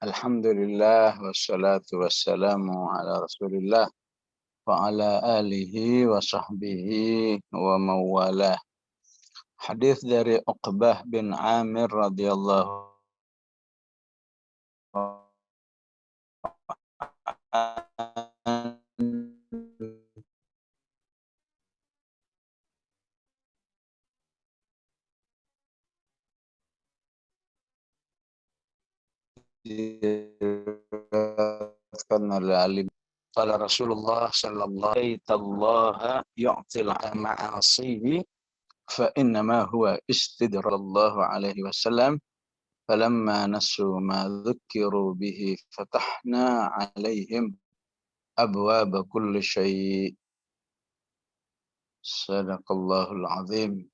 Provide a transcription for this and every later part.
Alhamdulillah wassalatu wassalamu ala Rasulillah wa ala alihi wa sahbihi wa mawalah. Hadis dari Uqbah bin Amir radhiyallahu anhu. Diriwayatkan oleh Ali. Qala Rasulullah sallallahu alaihi wasallam yu'til ma'asihi fa innama huwa istidrallahu alaihi wasallam falamma nasu ma dzukiru bihi fatahna alaihim abwaaba kulli syai'. Sadaqallahul azim.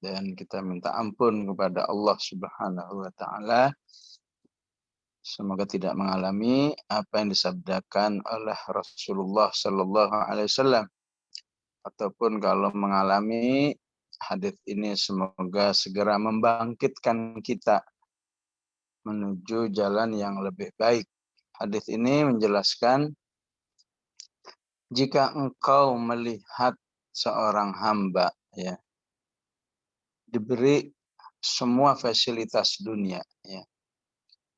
Dan kita minta ampun kepada Allah Subhanahu wa taala, semoga tidak mengalami apa yang disabdakan oleh Rasulullah sallallahu alaihi wasallam, ataupun kalau mengalami hadis ini semoga segera membangkitkan kita menuju jalan yang lebih baik. Hadis ini menjelaskan jika engkau melihat seorang hamba ya diberi semua fasilitas dunia ya,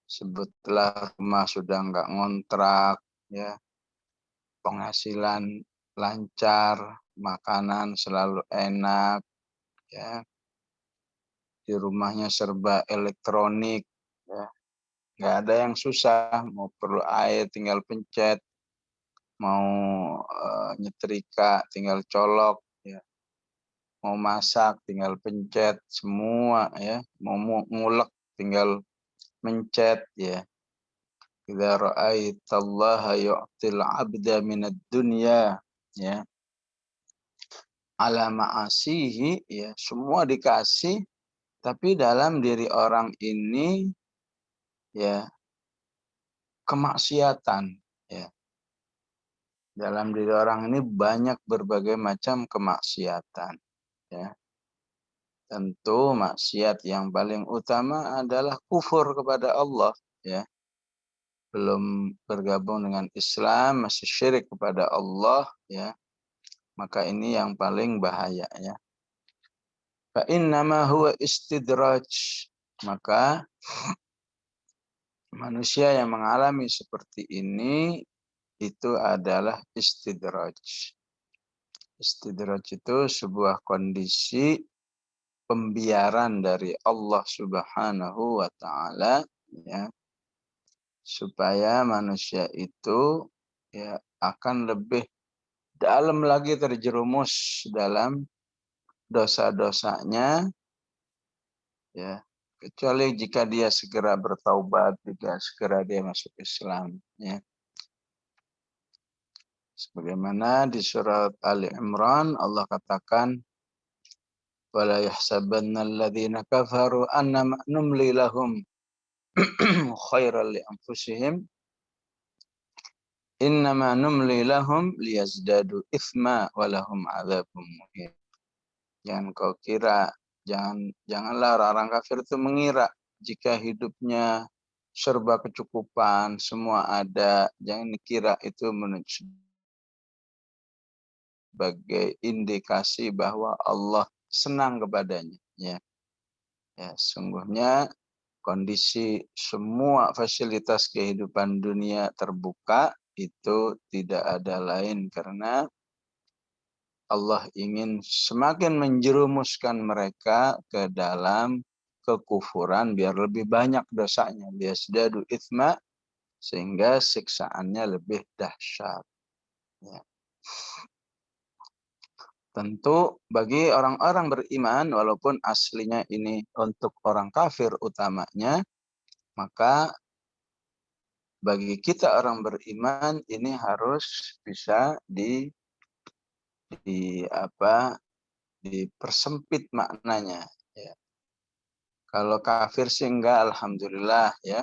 sebutlah rumah sudah enggak ngontrak ya, penghasilan lancar, makanan selalu enak ya, di rumahnya serba elektronik ya, nggak ada yang susah, mau perlu air tinggal pencet, mau nyetrika tinggal colok ya, mau masak tinggal pencet semua ya, mau ngulek tinggal mencet ya. Idza ra'aitallaha yu'til 'abda minad dunya ya ala ma'asihi ya, semua dikasih tapi dalam diri orang ini ya kemaksiatan ya. Dalam diri orang ini banyak berbagai macam kemaksiatan ya. Tentu maksiat yang paling utama adalah kufur kepada Allah ya. Belum bergabung dengan Islam, masih syirik kepada Allah ya. Maka ini yang paling bahaya ya. Fa innama huwa istidraj. Maka manusia yang mengalami seperti ini itu adalah istidraj. Istidraj itu sebuah kondisi pembiaran dari Allah Subhanahu wa taala ya, supaya manusia itu ya akan lebih dalam lagi terjerumus dalam dosa-dosanya ya, kecuali jika dia segera bertaubat, jika segera dia masuk Islam ya. Sebagaimana di surat Ali Imran Allah katakan wala yahsabanna alladhina kafaru annama numli lahum khairal li anfusihim innama numli lahum liyazdadu itsma walahum adzabun muhin. Jangan kau kira, janganlah orang kafir itu mengira jika hidupnya serba kecukupan, semua ada, jangan dikira itu menuju sebagai indikasi bahwa Allah senang kepadanya ya. Ya, sungguhnya kondisi semua fasilitas kehidupan dunia terbuka itu tidak ada lain karena Allah ingin semakin menjerumuskan mereka ke dalam kekufuran biar lebih banyak dosanya, liyazdadu itsma, sehingga siksaannya lebih dahsyat. Ya. Tentu bagi orang-orang beriman, walaupun aslinya ini untuk orang kafir utamanya, maka bagi kita orang beriman ini harus bisa dipersempit maknanya ya. Kalau kafir sih enggak, alhamdulillah ya.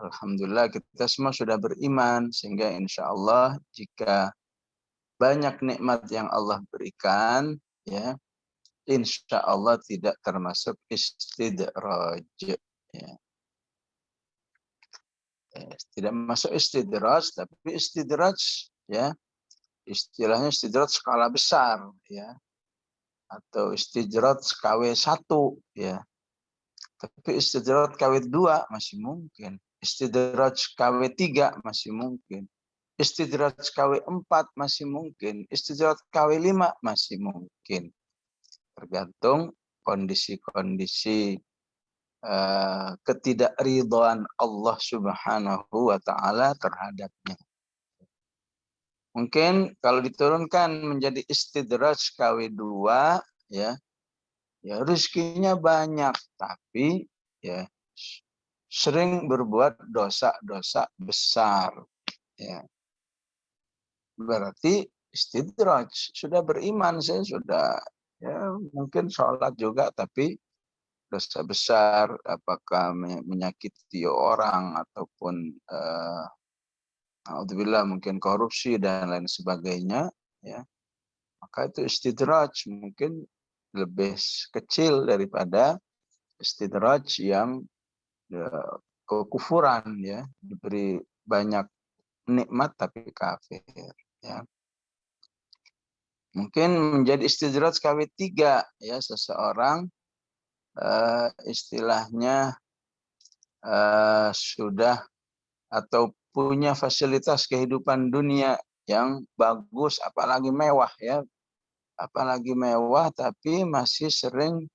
Alhamdulillah kita semua sudah beriman sehingga insya Allah jika banyak nikmat yang Allah berikan ya, insya Allah tidak termasuk istidraj ya. tidak masuk istidraj, tapi istidraj ya, istilahnya istidraj skala besar ya, atau istidraj KW1 ya. Tapi istidraj KW2 masih mungkin. Istidraj KW3 masih mungkin. Istidraj KW4 masih mungkin. Istidraj KW5 masih mungkin. Tergantung kondisi-kondisi ketidakridhaan Allah Subhanahu wa taala terhadapnya. Mungkin kalau diturunkan menjadi istidraj KW2 ya, ya rezekinya banyak tapi ya sering berbuat dosa-dosa besar ya. Berarti istidraj, sudah beriman, saya sudah ya mungkin sholat juga tapi dosa besar, apakah menyakiti orang ataupun alhamdulillah mungkin korupsi dan lain sebagainya ya, maka itu istidraj mungkin lebih kecil daripada istidraj yang ya, kekufuran ya, diberi banyak nikmat tapi kafir ya. Mungkin menjadi istidraj KW3 ya, seseorang istilahnya sudah atau punya fasilitas kehidupan dunia yang bagus, apalagi mewah ya, apalagi mewah tapi masih sering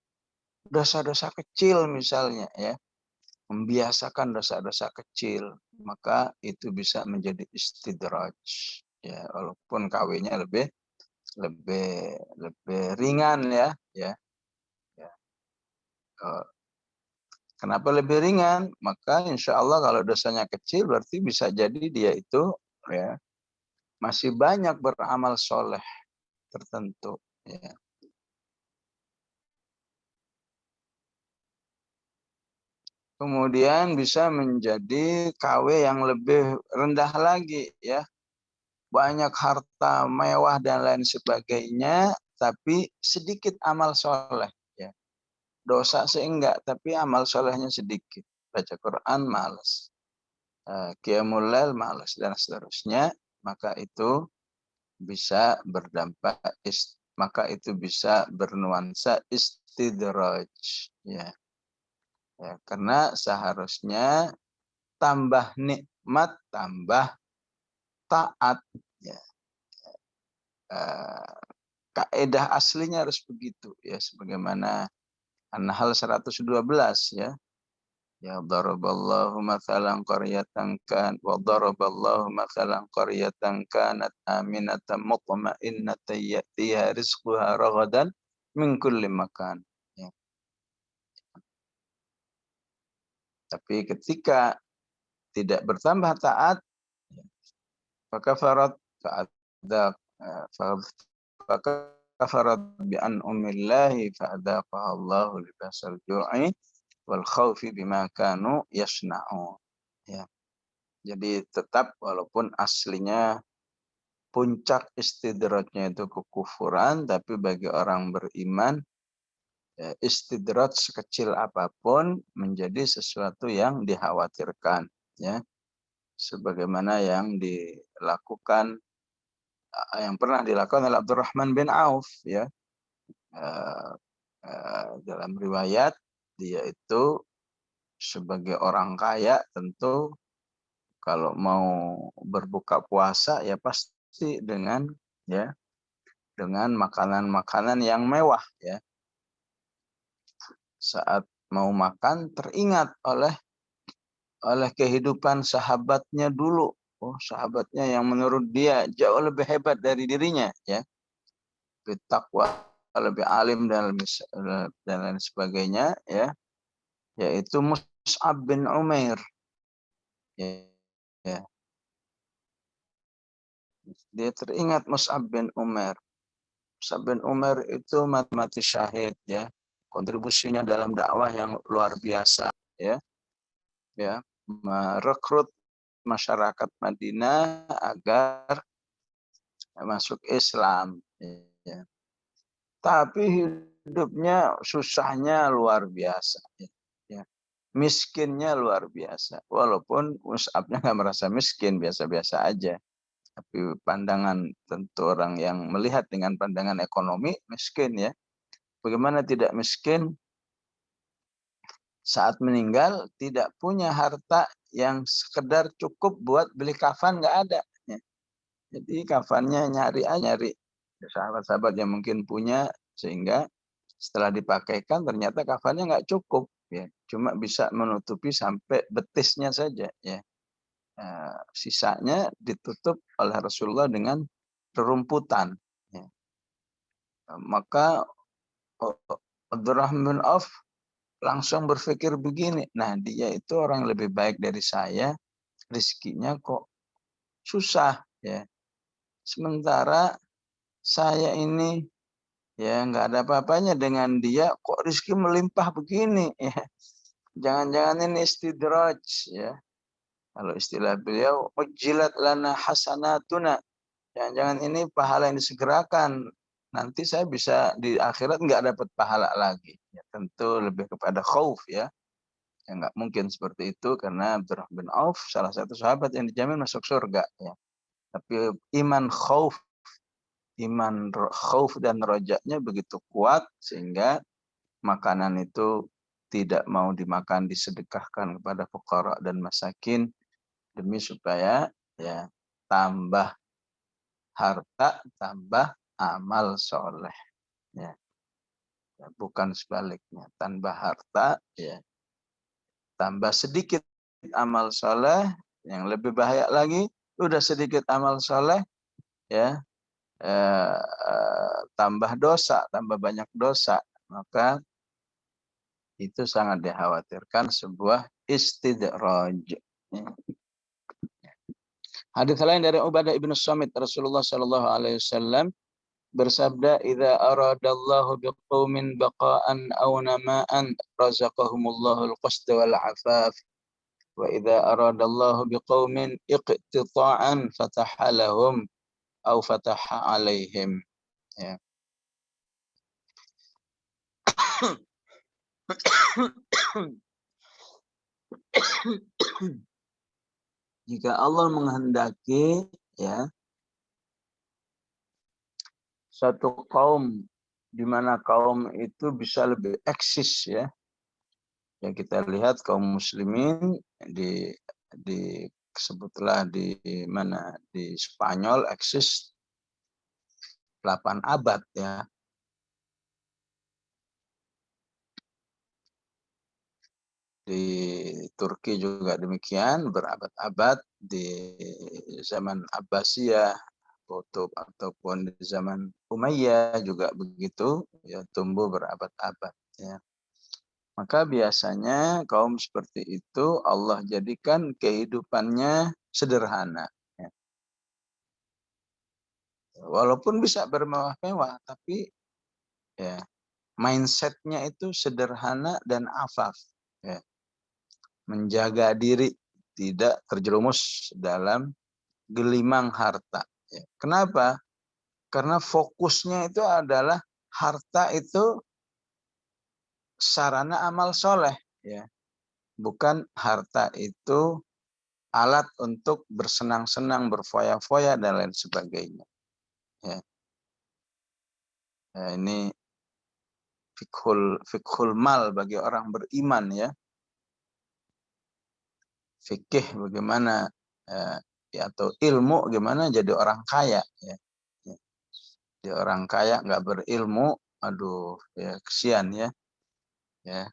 dosa-dosa kecil misalnya ya, membiasakan dosa-dosa kecil, maka itu bisa menjadi istidraj ya, walaupun KW-nya lebih ringan ya ya. Kenapa lebih ringan? Maka insya Allah kalau dosanya kecil berarti bisa jadi dia itu ya masih banyak beramal soleh tertentu ya. Kemudian bisa menjadi KW yang lebih rendah lagi ya. Banyak harta mewah dan lain sebagainya, tapi sedikit amal soleh ya. Dosa sih enggak, tapi amal solehnya sedikit. Baca Quran malas, qiyamul lail malas dan seterusnya, maka itu bisa berdampak maka itu bisa bernuansa istidraj ya. Ya, karena seharusnya tambah nikmat tambah taat ya. Kaidah aslinya harus begitu ya, sebagaimana An-Nahl 112 ya. Ya daraballahu mathalan qaryatan kan wa daraballahu mathalan qaryatan kanat aminatan mutma'innatan ya'tiha rizquha ragadan min kulli makan. Ya. Tapi ketika tidak bertambah taat, fakafarat fa'adzaq fakafarat bi an'amillahi fa'adzaqaha Allahu libasal ju'i wal khaufi bima kanu yasna'un. Ya. Jadi tetap walaupun aslinya puncak istidrajnya itu kekufuran, tapi bagi orang beriman ya, istidraj sekecil apapun menjadi sesuatu yang dikhawatirkan ya. Sebagaimana yang dilakukan yang pernah dilakukan oleh Abdurrahman bin Auf ya. Dalam riwayat dia itu sebagai orang kaya tentu kalau mau berbuka puasa ya pasti dengan ya dengan makanan-makanan yang mewah ya. Saat mau makan teringat oleh kehidupan sahabatnya dulu. Oh, sahabatnya yang menurut dia jauh lebih hebat dari dirinya ya. Lebih takwa, lebih alim dan lain sebagainya ya. Yaitu Mus'ab bin Umair. Ya, ya. Dia teringat Mus'ab bin Umair. Mus'ab bin Umair itu mati syahid ya. Kontribusinya dalam dakwah yang luar biasa ya. Ya, merekrut masyarakat Madinah agar masuk Islam ya. Tapi hidupnya susahnya luar biasa ya. miskinnya luar biasa. Walaupun Mus'abnya nggak merasa miskin, biasa-biasa aja. Tapi pandangan tentu orang yang melihat dengan pandangan ekonomi miskin ya. Bagaimana tidak miskin saat meninggal tidak punya harta yang sekedar cukup buat beli kafan, nggak ada. Ya. Jadi kafannya nyari sahabat-sahabat yang mungkin punya, sehingga setelah dipakaikan ternyata kafannya nggak cukup. Ya. Cuma bisa menutupi sampai betisnya saja. Ya. Sisanya ditutup oleh Rasulullah dengan rerumputan. Ya. Maka Abdurrahman bin Auf langsung berpikir begini, nah dia itu orang yang lebih baik dari saya, rizkinya kok susah ya. Sementara saya ini ya nggak ada apa-apanya dengan dia, kok rizki melimpah begini ya. Jangan-jangan ini istidraj ya. Kalau istilah beliau, ujilat lana hasanatuna. Jangan-jangan ini pahala yang disegerakan. Nanti saya bisa di akhirat nggak dapat pahala lagi. Ya, tentu lebih kepada khauf ya. Ya nggak mungkin seperti itu karena Abdurrahman bin Auf salah satu sahabat yang dijamin masuk surga ya. Tapi iman khauf dan rojaknya begitu kuat sehingga makanan itu tidak mau dimakan, disedekahkan kepada fuqara dan masakin demi supaya ya tambah harta, tambah amal soleh. Ya. Ya, bukan sebaliknya. Tambah harta, ya tambah sedikit amal soleh. Yang lebih bahaya lagi, udah sedikit amal soleh, ya tambah dosa, tambah banyak dosa. Maka itu sangat dikhawatirkan sebuah istidraj. Ya. Hadis lain dari Ubadah ibnu Samit, Rasulullah Shallallahu Alaihi Wasallam bersabda, "Idza aradallahu biqaumin baqa'an aw nama'an razaqahumullahu al-qasd wal 'afaf wa idza aradallahu biqaumin iqtita'an fataha lahum aw fataha 'alaihim." Ya. Jika Allah menghendaki ya satu kaum di mana kaum itu bisa lebih eksis ya. Ya kita lihat kaum muslimin di sebutlah di mana di Spanyol eksis 8 abad ya. Di Turki juga demikian berabad-abad, di zaman Abbasiyah ataupun di zaman Umayyah juga begitu ya, tumbuh berabad-abad ya. Maka biasanya kaum seperti itu Allah jadikan kehidupannya sederhana ya. Walaupun bisa bermewah-mewah tapi ya mindsetnya itu sederhana dan afaf ya. Menjaga diri tidak terjerumus dalam gelimang harta. Ya. Kenapa? Karena fokusnya itu adalah harta itu sarana amal soleh. Ya. Bukan harta itu alat untuk bersenang-senang, berfoya-foya, dan lain sebagainya. Ya. Ya, ini fikhul mal bagi orang beriman ya. Fikih bagaimana ya, atau ilmu bagaimana jadi orang kaya ya. Jadi orang kaya nggak berilmu, aduh ya kesian ya. Ya,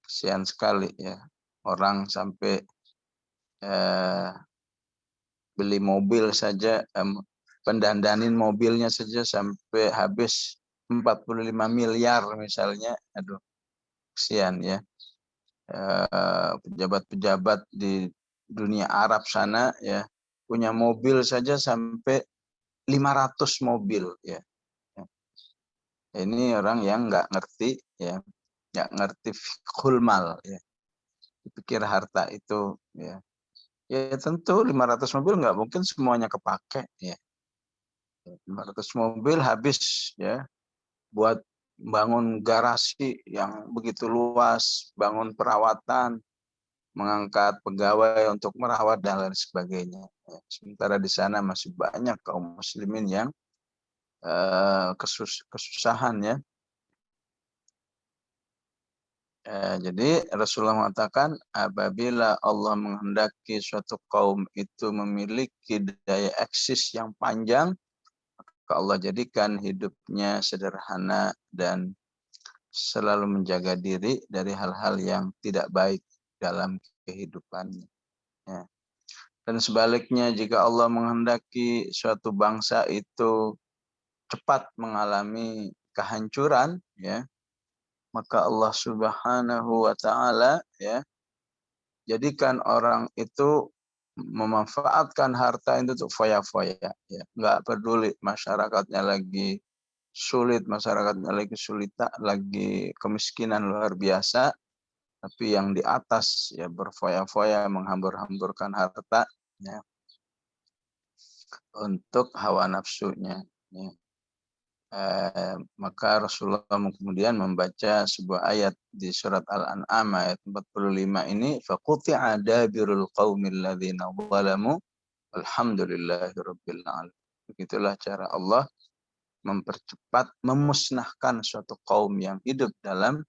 kesian sekali ya. Orang sampai beli mobil saja, pendandanin mobilnya saja sampai habis 45 miliar misalnya. Aduh, kesian ya. Pejabat-pejabat di dunia Arab sana ya punya mobil saja sampai 500 mobil ya. Ini orang yang nggak ngerti ya, nggak ngerti fiqhul mal ya. Pikir harta itu ya. Ya tentu 500 mobil nggak mungkin semuanya kepake ya. 500 mobil habis ya buat bangun garasi yang begitu luas, bangun perawatan, mengangkat pegawai untuk merawat dan lain sebagainya. Sementara di sana masih banyak kaum muslimin yang kesusahan ya. Jadi Rasulullah mengatakan apabila Allah menghendaki suatu kaum itu memiliki daya eksis yang panjang, maka Allah jadikan hidupnya sederhana dan selalu menjaga diri dari hal-hal yang tidak baik dalam kehidupannya. Ya. Dan sebaliknya jika Allah menghendaki suatu bangsa itu cepat mengalami kehancuran, ya, maka Allah Subhanahu wa taala ya jadikan orang itu memanfaatkan harta itu untuk foya-foya ya. Enggak peduli masyarakatnya lagi sulit, masyarakatnya lagi kesulitan, lagi kemiskinan luar biasa, tapi yang di atas ya berfoya-foya menghambur-hamburkan harta ya untuk hawa nafsunya ya. Maka Rasulullah kemudian membaca sebuah ayat di surat Al-An'am ayat 45 ini faquti'a dabirul qaumil ladzina zalamu walhamdulillahirabbil alamin. Begitulah cara Allah mempercepat memusnahkan suatu kaum yang hidup dalam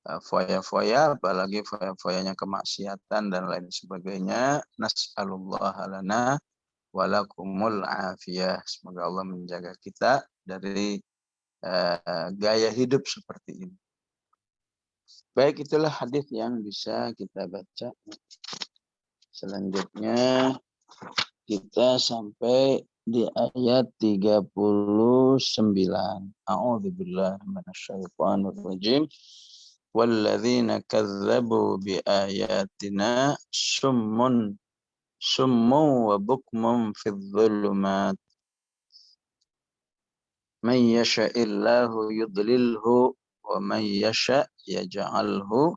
foya-foya, apalagi foya-foyanya kemaksiatan dan lain sebagainya. Nas'alullah lana walakumul afiyah. Semoga Allah menjaga kita dari gaya hidup seperti ini. Baik, itulah hadis yang bisa kita baca. Selanjutnya kita sampai di ayat 39. A'udzubillahi minasyaitonir rajim. Walladzina kazzabu biayatina summun wa bukmun fidz dzulumat. Man yasha'illahu yudlilhu wa man yasha' yaj'alhu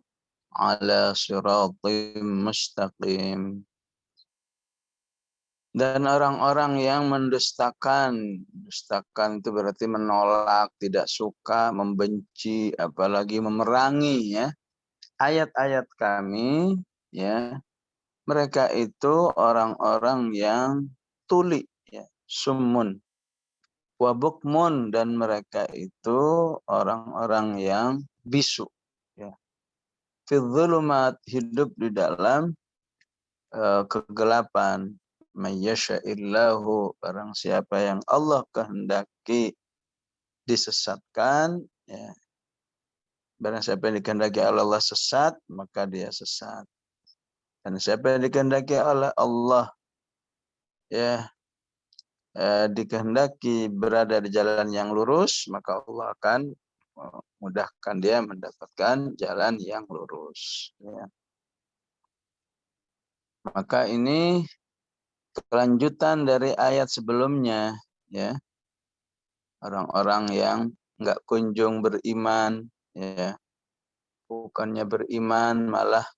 ala siratim mustaqim. Dan orang-orang yang mendustakan itu berarti menolak, tidak suka, membenci, apalagi memerangi ya ayat-ayat kami ya. Mereka itu orang-orang yang tuli ya, summun wa bukmun, dan mereka itu orang-orang yang bisu ya. Fi dzulumat, hidup di dalam kegelapan. Mayyasha'illahu, barang siapa yang Allah kehendaki disesatkan ya. Barang siapa yang dikehendaki Allah sesat, maka dia sesat. Dan siapa yang dikehendaki oleh Allah ya dikehendaki berada di jalan yang lurus, maka Allah akan memudahkan dia mendapatkan jalan yang lurus ya. Maka ini kelanjutan dari ayat sebelumnya ya. Orang-orang yang enggak kunjung beriman ya, bukannya beriman malah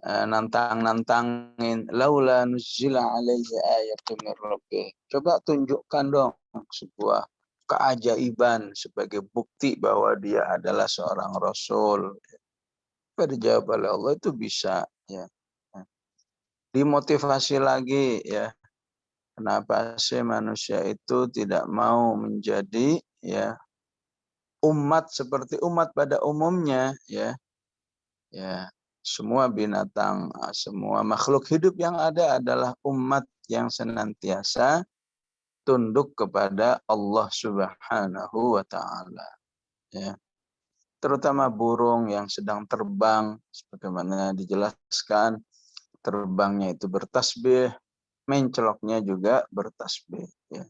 nantang-nantangin, laula nuzila alaihi ayatun mir rabbih. Coba tunjukkan dong sebuah keajaiban sebagai bukti bahwa dia adalah seorang rasul. Maka dijawab oleh Allah itu bisa ya. Dimotivasi lagi ya. Kenapa sih manusia itu tidak mau menjadi ya umat seperti umat pada umumnya ya. Ya, semua binatang, semua makhluk hidup yang ada adalah umat yang senantiasa tunduk kepada Allah Subhanahu wa taala. Ya. Terutama burung yang sedang terbang, sebagaimana dijelaskan, terbangnya itu bertasbih, menceloknya juga bertasbih. Ya.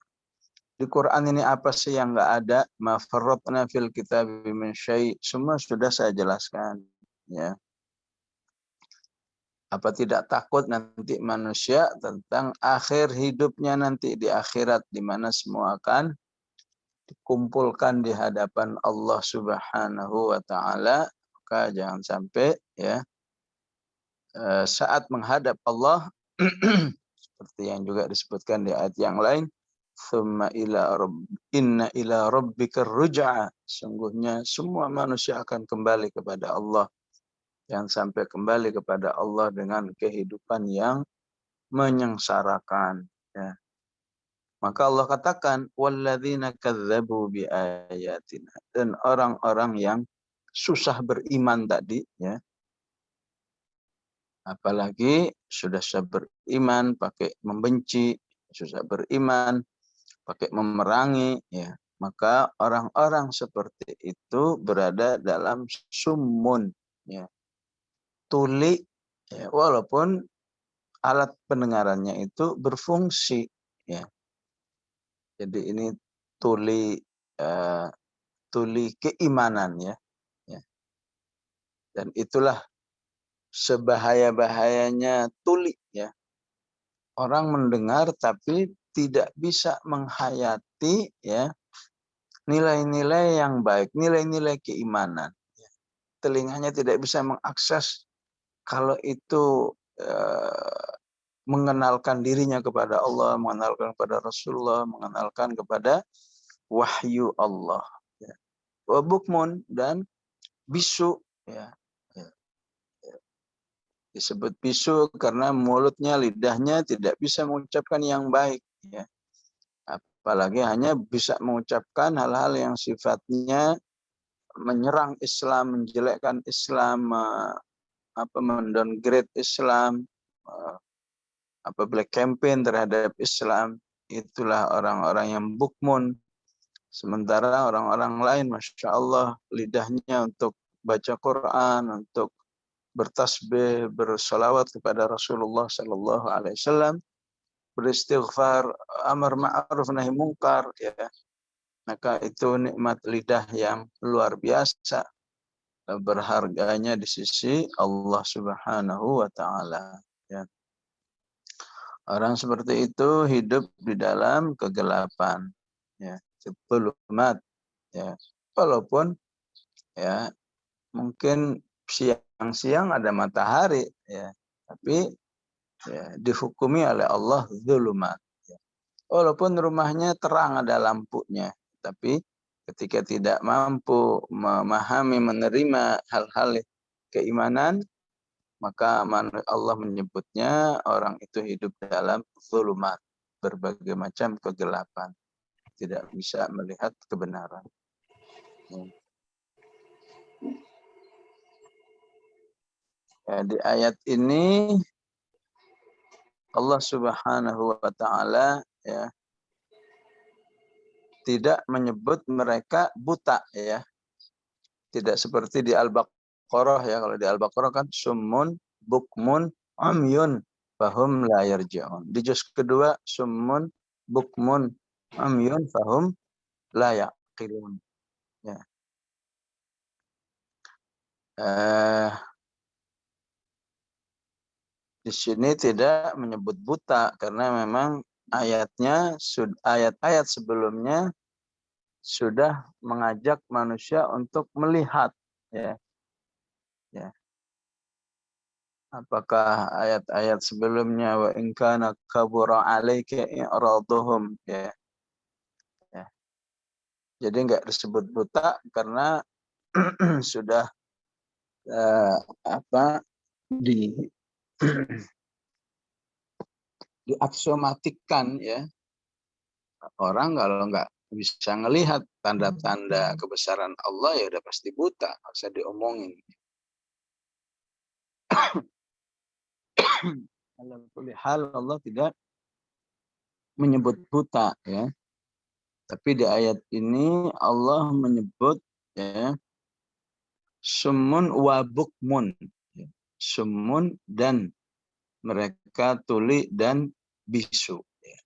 Di Quran ini apa sih yang enggak ada? Ma farratna fil kitabi min syai'. Semua sudah saya jelaskan. Ya. Apa tidak takut nanti manusia tentang akhir hidupnya nanti di akhirat, di mana semua akan dikumpulkan di hadapan Allah Subhanahu wa taala. Maka jangan sampai ya saat menghadap Allah seperti yang juga disebutkan di ayat yang lain, thumma inna ila rabbikar ruj'a. Sungguhnya semua manusia akan kembali kepada Allah. Yang sampai kembali kepada Allah dengan kehidupan yang menyengsarakan. Ya. Maka Allah katakan, walladzina kadzdzabu biayatina. Dan orang-orang yang susah beriman tadi, ya. Apalagi sudah beriman pakai membenci, susah beriman pakai memerangi, ya. Maka orang-orang seperti itu berada dalam summun, ya. Tuli, ya, walaupun alat pendengarannya itu berfungsi, ya. Jadi ini tuli tuli keimanan, ya. Ya. Dan itulah sebahaya-bahayanya tuli, ya. Orang mendengar tapi tidak bisa menghayati, ya, nilai-nilai yang baik, nilai-nilai keimanan. Ya. Telinganya tidak bisa mengakses kalau itu mengenalkan dirinya kepada Allah, mengenalkan kepada Rasulullah, mengenalkan kepada wahyu Allah. Ya. Wabukmun dan bisu, ya. Ya. Disebut bisu karena mulutnya, lidahnya tidak bisa mengucapkan yang baik, ya. Apalagi hanya bisa mengucapkan hal-hal yang sifatnya menyerang Islam, menjelekkan Islam, mendowngrade Islam, black campaign terhadap Islam. Itulah orang-orang yang bukmun. Sementara orang-orang lain, Masya Allah, lidahnya untuk baca Quran, untuk bertasbih, bersalawat kepada Rasulullah Sallallahu Alaihi Wasallam, beristighfar, amar ma'ruf nahi mungkar, ya. Maka itu nikmat lidah yang luar biasa berharganya di sisi Allah Subhanahu wa taala, ya. Orang seperti itu hidup di dalam kegelapan, ya, zulumat, ya. Walaupun, ya, mungkin siang-siang ada matahari, ya, tapi, ya, dihukumi oleh Allah zulumat, ya. Walaupun rumahnya terang, ada lampunya, tapi ketika tidak mampu memahami, menerima hal-hal keimanan, maka Allah menyebutnya orang itu hidup dalam zulumat, berbagai macam kegelapan, tidak bisa melihat kebenaran. Ya, di ayat ini Allah Subhanahu wa taala, ya, tidak menyebut mereka buta, ya. Tidak seperti di Al-Baqarah, ya. Kalau di Al-Baqarah kan summun bukmun umyun fahum la yarji'un. Di juz kedua summun bukmun umyun fahum la yaqilun. Ya. Di sini tidak menyebut buta karena memang ayat-ayat sebelumnya sudah mengajak manusia untuk melihat, ya. Ya. Apakah ayat-ayat sebelumnya wa in kana kabura 'alaika i'raduhum, ya. Ya. Jadi enggak disebut buta karena sudah di diaksiomatikkan, ya. Orang kalau nggak bisa ngelihat tanda-tanda kebesaran Allah, ya udah pasti buta, nggak usah diomongin. Hal Allah tidak menyebut buta, ya. Tapi di ayat ini Allah menyebut, ya, summun wa bukmun, ya. Summun dan mereka tuli dan bisu, ya.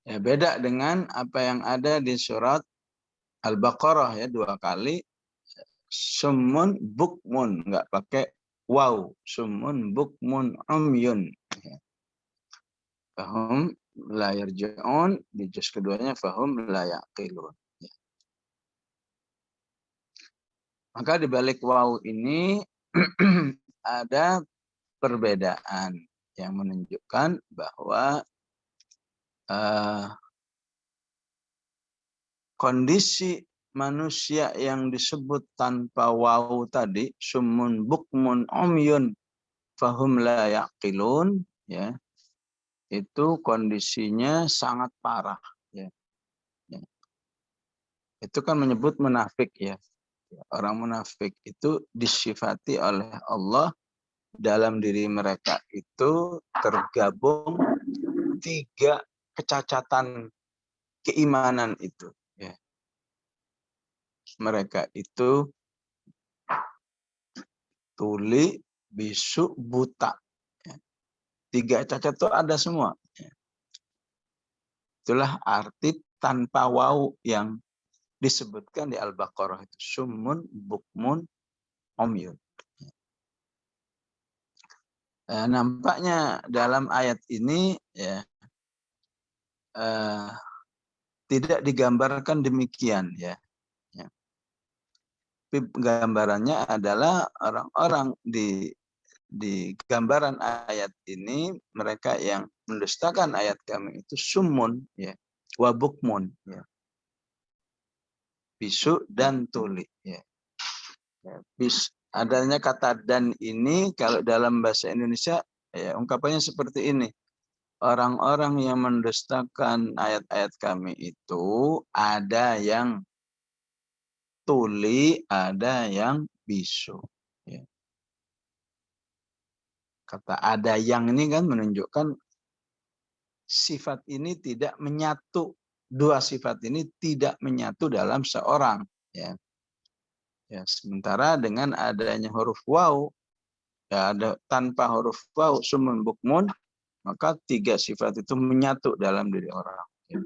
Ya, beda dengan apa yang ada di surat Al-Baqarah, ya, 2 kali. Summun bukmun, nggak pakai waw. Summun bukmun umyun. Fahum la yarji'un. Di juz keduanya fahum la yaqilun. Maka di balik waw ini ada perbedaan. yang menunjukkan bahwa kondisi manusia yang disebut tanpa wawu tadi, summun bukmun umyun fahum la yaqilun, ya, itu kondisinya sangat parah, ya. Itu kan menyebut munafik, ya. Orang munafik itu disifati oleh Allah, dalam diri mereka itu tergabung 3 kecacatan keimanan itu, ya. Mereka itu tuli, bisu, buta. 3 cacat itu ada semua. Itulah arti tanpa wawu yang disebutkan di Al-Baqarah itu. Summun, bukmun, umyun. Nampaknya dalam ayat ini, ya, tidak digambarkan demikian, ya. Gambarannya adalah orang-orang di gambaran ayat ini, mereka yang mendustakan ayat kami itu summun, ya, wa bukmun, ya, bisu dan tuli, ya. Adanya kata dan ini kalau dalam bahasa Indonesia, ya, ungkapannya seperti ini. Orang-orang yang mendustakan ayat-ayat kami itu ada yang tuli, ada yang bisu, ya. Kata ada yang ini kan menunjukkan sifat ini tidak menyatu. 2 sifat ini tidak menyatu dalam seorang, ya. Ya, sementara dengan adanya huruf waw, ya, ada tanpa huruf waw, sumun bukmun, maka 3 sifat itu menyatu dalam diri orang, ya.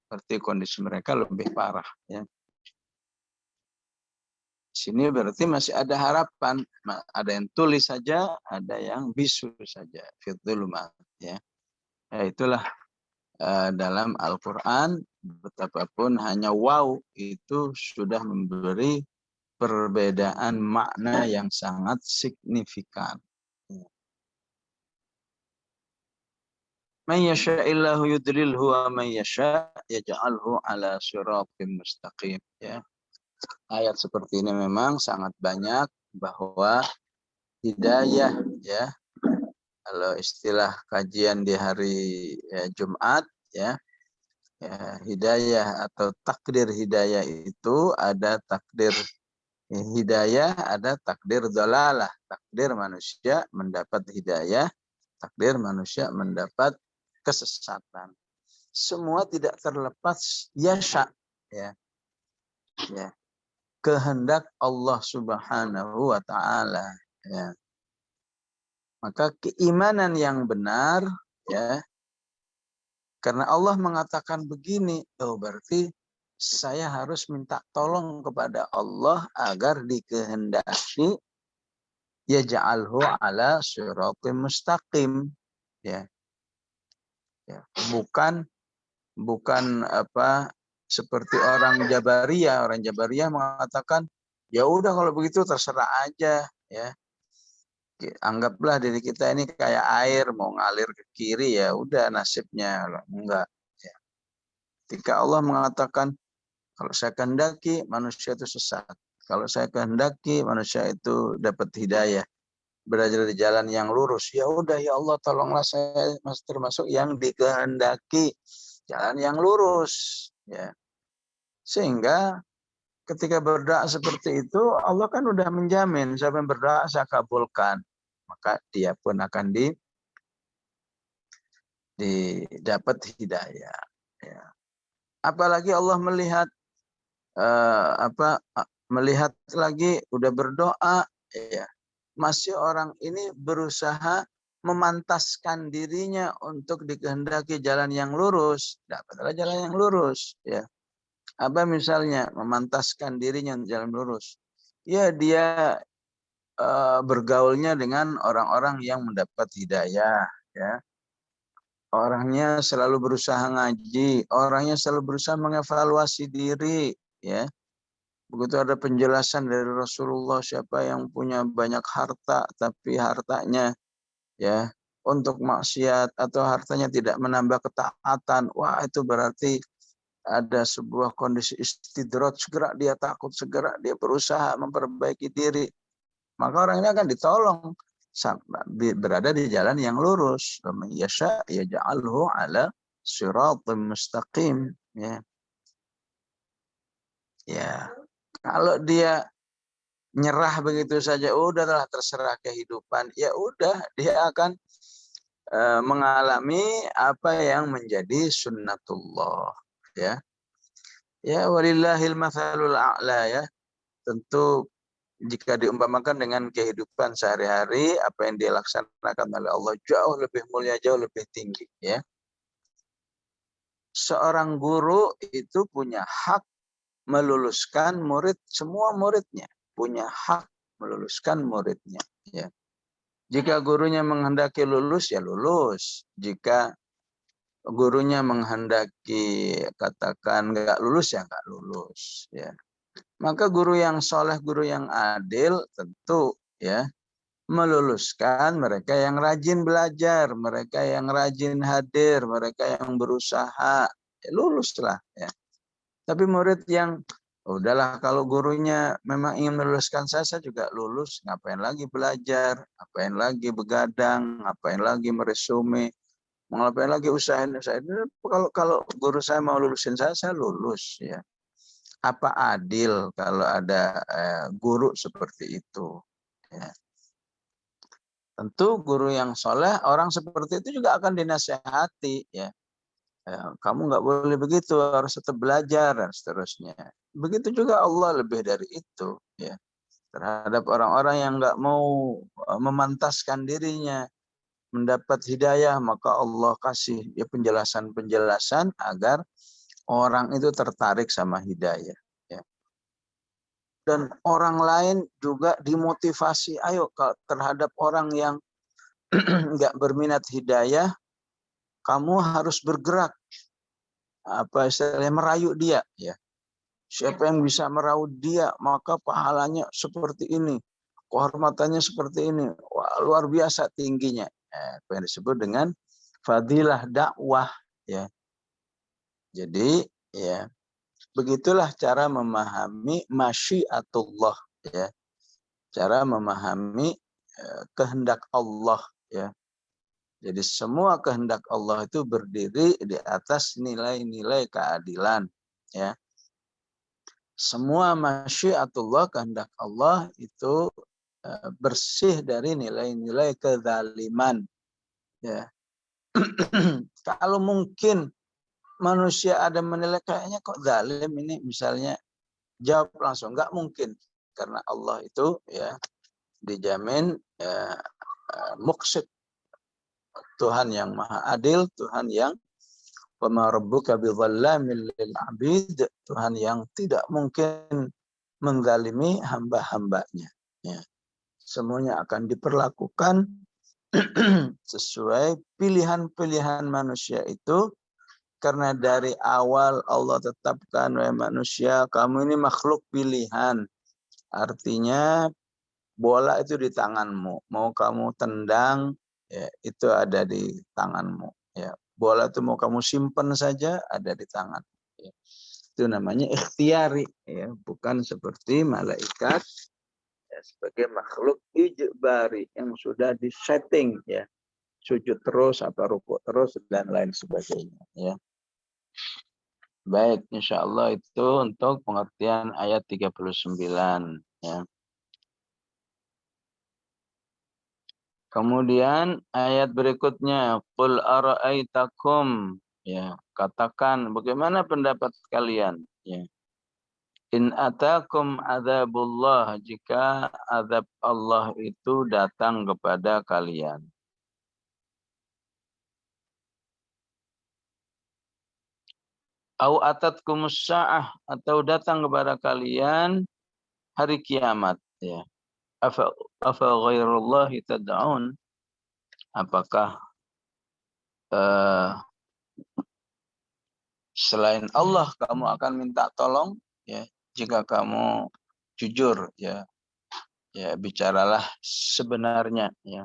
Berarti kondisi mereka lebih parah, ya. Sini berarti masih ada harapan, ada yang tulis saja, ada yang bisu saja, fidzulumat, ya. Ya, itulah dalam Al-Quran, betapapun hanya waw itu sudah memberi perbedaan makna yang sangat signifikan. Man yasha'illahu yudlilhu wa man yasha' yaj'alhu ala siratim mustaqim, ya. Ayat seperti ini memang sangat banyak, bahwa hidayah, ya, kalau istilah kajian di hari, ya, Jumat, ya, ya, hidayah atau takdir hidayah itu ada takdir hidayah, ada takdir dhalalah. Takdir manusia mendapat hidayah, takdir manusia mendapat kesesatan. Semua tidak terlepas yasha, ya. Ya. Kehendak Allah Subhanahu wa taala, ya. Maka keimanan yang benar, ya, karena Allah mengatakan begini, oh berarti saya harus minta tolong kepada Allah agar dikehendaki yaj'alhu ala siratim mustaqim, ya. Ya, bukan apa seperti orang Jabariyah mengatakan ya udah kalau begitu terserah aja, ya. Anggaplah diri kita ini kayak air, mau ngalir ke kiri ya udah nasibnya. Enggak, ya. Ketika Allah mengatakan kalau saya kehendaki manusia itu sesat, kalau saya kehendaki manusia itu dapat hidayah, berada di jalan yang lurus, ya udah ya Allah tolonglah saya termasuk yang dikehendaki jalan yang lurus, ya. Sehingga ketika berdoa seperti itu, Allah kan udah menjamin siapa yang berdoa saya kabulkan, maka dia pun akan didapat hidayah, ya. Apalagi Allah melihat melihat lagi udah berdoa, ya, masih orang ini berusaha memantaskan dirinya untuk dikehendaki jalan yang lurus, dapatlah jalan yang lurus, ya. Apa misalnya memantaskan dirinya jalan lurus? Ya dia bergaulnya dengan orang-orang yang mendapat hidayah, ya. Orangnya selalu berusaha ngaji, orangnya selalu berusaha mengevaluasi diri, ya. Begitu ada penjelasan dari Rasulullah, siapa yang punya banyak harta tapi hartanya, ya, untuk maksiat atau hartanya tidak menambah ketaatan, wah itu berarti ada sebuah kondisi istidrat, segera dia takut, segera dia berusaha memperbaiki diri. Maka orang ini akan ditolong berada di jalan yang lurus. Yasha yaj'alhu ala siratal mustaqim. Ya. Ya. Kalau dia nyerah begitu saja, udahlah terserah kehidupan, ya udah dia akan mengalami apa yang menjadi sunnatullah, ya. Ya walillahil matsalul a'la, ya. Tentu jika diumpamakan dengan kehidupan sehari-hari, apa yang dilaksanakan oleh Allah jauh lebih mulia, jauh lebih tinggi, ya. Seorang guru itu punya hak meluluskan murid, semua muridnya punya hak meluluskan muridnya, ya. Jika gurunya menghendaki lulus, ya lulus. Jika gurunya menghendaki katakan nggak lulus, ya nggak lulus, ya. Maka guru yang soleh, guru yang adil tentu, ya, meluluskan mereka yang rajin belajar, mereka yang rajin hadir, mereka yang berusaha, ya, luluslah, ya. Tapi murid yang udahlah kalau gurunya memang ingin meluluskan saya juga lulus, ngapain lagi belajar, ngapain lagi begadang, ngapain lagi meresume, ngapain lagi usahain. Kalau guru saya mau lulusin saya lulus, ya. Apa adil kalau ada guru seperti itu, ya. Tentu guru yang soleh, orang seperti itu juga akan dinasehati, ya. Kamu nggak boleh begitu, harus tetap belajar dan seterusnya. Begitu juga Allah lebih dari itu, ya. Terhadap orang-orang yang nggak mau memantaskan dirinya mendapat hidayah, maka Allah kasih ya penjelasan-penjelasan agar orang itu tertarik sama hidayah, ya. Dan orang lain juga dimotivasi, ayo terhadap orang yang nggak berminat hidayah, kamu harus bergerak, apa istilahnya, merayu dia, ya. Siapa yang bisa meraup dia, maka pahalanya seperti ini, kehormatannya seperti ini. Wah, luar biasa tingginya. Apa yang disebut dengan fadilah dakwah, ya. Jadi, ya, begitulah cara memahami masyiatullah, ya. Cara memahami kehendak Allah, ya. Jadi semua kehendak Allah itu berdiri di atas nilai-nilai keadilan, ya. Semua masyiatullah, kehendak Allah itu bersih dari nilai-nilai kezaliman, ya. Kalau mungkin manusia ada menilai kayaknya kok zalim ini, misalnya, jawab langsung nggak mungkin, karena Allah itu, ya, dijamin muqsit, Tuhan yang maha adil, Tuhan yang wama rabbuka bidzallamin lil abid, Tuhan yang tidak mungkin menzalimi hamba-hambanya, ya. Semuanya akan diperlakukan sesuai pilihan-pilihan manusia itu, karena dari awal Allah tetapkan, wahai manusia, kamu ini makhluk pilihan. Artinya bola itu di tanganmu, mau kamu tendang, ya, itu ada di tanganmu, ya. Bola itu mau kamu simpen saja, ada di tangan, ya. Itu namanya ikhtiari, ya, bukan seperti malaikat, ya, sebagai makhluk ijbari yang sudah disetting, ya, sujud terus, apa rukuk terus dan lain sebagainya, ya. Baik, insya Allah itu untuk pengertian ayat 39, ya. Kemudian ayat berikutnya, qul ara'aitakum, ya, katakan bagaimana pendapat kalian, ya. In atakum adzabullah, jika azab Allah itu datang kepada kalian. Au atatkumus sa'ah, atau datang kepada kalian hari kiamat, ya. Afa ghairullahi tad'un, apakah selain Allah kamu akan minta tolong, ya. Jika kamu jujur, ya, ya bicaralah sebenarnya, ya.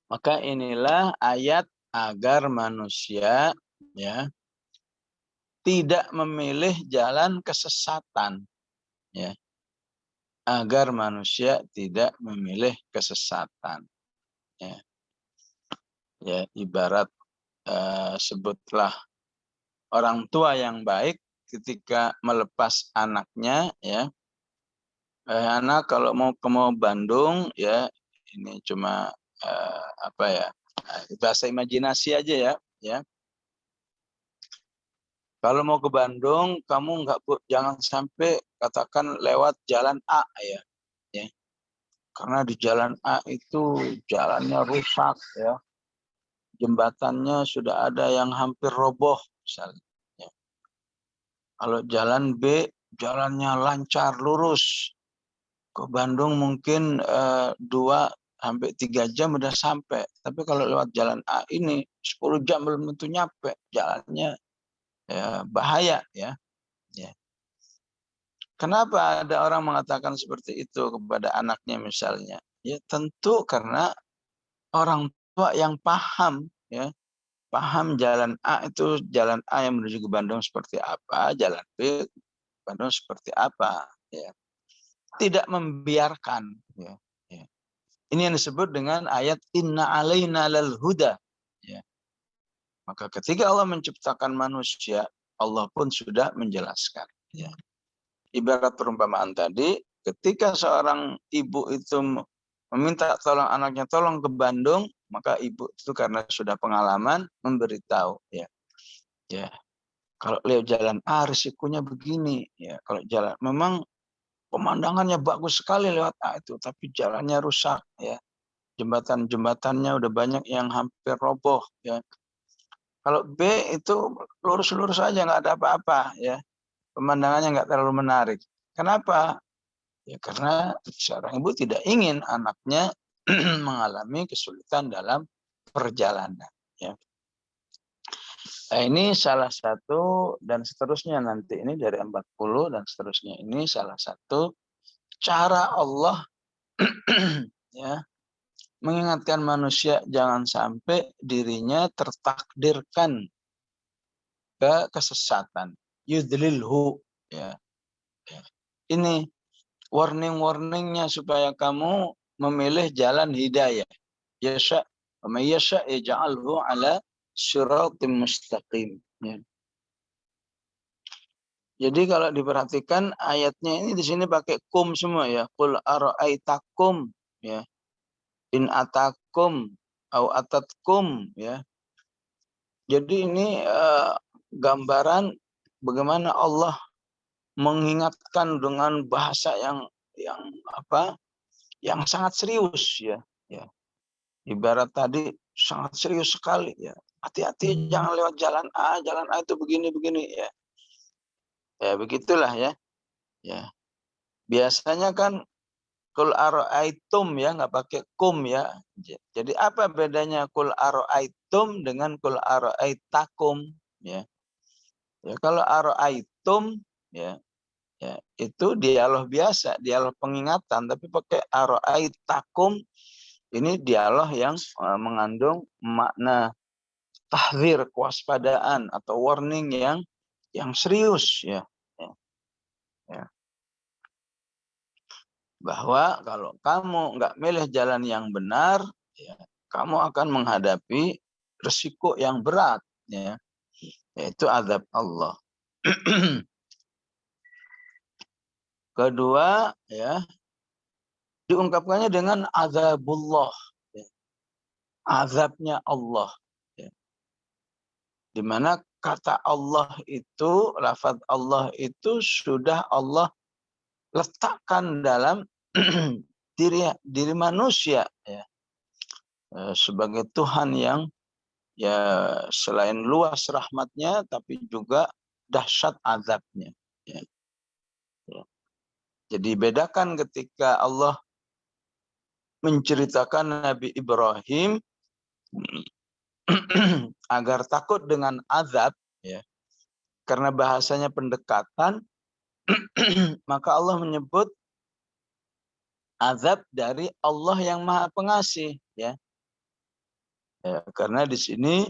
Maka inilah ayat agar manusia ya tidak memilih jalan kesesatan, ya. Agar manusia tidak memilih kesesatan, ya. Ya, ibarat sebutlah orang tua yang baik ketika melepas anaknya, ya. Anak kalau mau Bandung, ya, ini cuma apa ya, bahasa imajinasi aja ya, ya. Kalau mau ke Bandung, kamu jangan sampai katakan lewat jalan A ya, ya. Karena di jalan A itu jalannya rusak ya, jembatannya sudah ada yang hampir roboh misalnya. Ya. Kalau jalan B, jalannya lancar lurus. Ke Bandung mungkin 2 sampai 3 jam udah sampai. Tapi kalau lewat jalan A ini 10 jam belum tentu nyampe. Jalannya ya, bahaya ya. Ya. Kenapa ada orang mengatakan seperti itu kepada anaknya misalnya? Ya tentu karena orang tua yang paham ya, paham jalan A itu jalan A yang menuju ke Bandung seperti apa, jalan B Bandung seperti apa ya. Tidak membiarkan ya. Ya. Ini yang disebut dengan ayat inna alaina lal huda ya. Maka ketika Allah menciptakan manusia, Allah pun sudah menjelaskan ya. Ibarat perumpamaan tadi, ketika seorang ibu itu meminta tolong anaknya tolong ke Bandung, maka ibu itu karena sudah pengalaman memberitahu ya. Ya, kalau lewat jalan A risikonya begini ya. Kalau jalan memang pemandangannya bagus sekali lewat A itu, tapi jalannya rusak ya. Jembatan-jembatannya udah banyak yang hampir roboh ya. Kalau B itu lurus-lurus aja nggak ada apa-apa ya. Pemandangannya nggak terlalu menarik. Kenapa? Ya karena seorang ibu tidak ingin anaknya mengalami kesulitan dalam perjalanan. Ya. Nah, ini salah satu dan seterusnya nanti ini dari 40 dan seterusnya ini salah satu cara Allah ya mengingatkan manusia jangan sampai dirinya tertakdirkan ke kesesatan. Yudlilhu ya. Ya. Ini warning-warningnya supaya kamu memilih jalan hidayah. Yasha, wa may yasha yaj'alhu ala siratim mustaqim. Ya. Jadi kalau diperhatikan ayatnya ini di sini pakai kum semua ya. Qul ara'aitakum ya. In atakum au atatkum ya. Jadi ini gambaran bagaimana Allah mengingatkan dengan bahasa yang apa? Yang sangat serius ya. Ya. Ibarat tadi sangat serius sekali ya. Hati-hati jangan lewat jalan A itu begini-begini ya. Ya begitulah ya. Ya. Biasanya kan kul ara'aitum ya nggak pakai kum ya. Jadi apa bedanya kul ara'aitum dengan kul ara'aitakum ya. Ya kalau ara'aitum ya ya itu dialog biasa, dialog pengingatan tapi pakai ara'aitakum ini dialog yang mengandung makna tahdzir, kewaspadaan atau warning yang serius ya. Ya. Ya. Bahwa kalau kamu nggak milih jalan yang benar, ya, kamu akan menghadapi resiko yang berat, ya, yaitu azab Allah. Kedua, ya, diungkapkannya dengan azabullah, ya, azabnya Allah. Ya. Di mana kata Allah itu, lafaz Allah itu sudah Allah letakkan dalam diri manusia ya, sebagai Tuhan yang ya selain luas rahmatnya tapi juga dahsyat azabnya ya. Ya. Jadi bedakan ketika Allah menceritakan Nabi Ibrahim agar takut dengan azab ya karena bahasanya pendekatan maka Allah menyebut azab dari Allah yang Maha Pengasih ya. Ya, karena di sini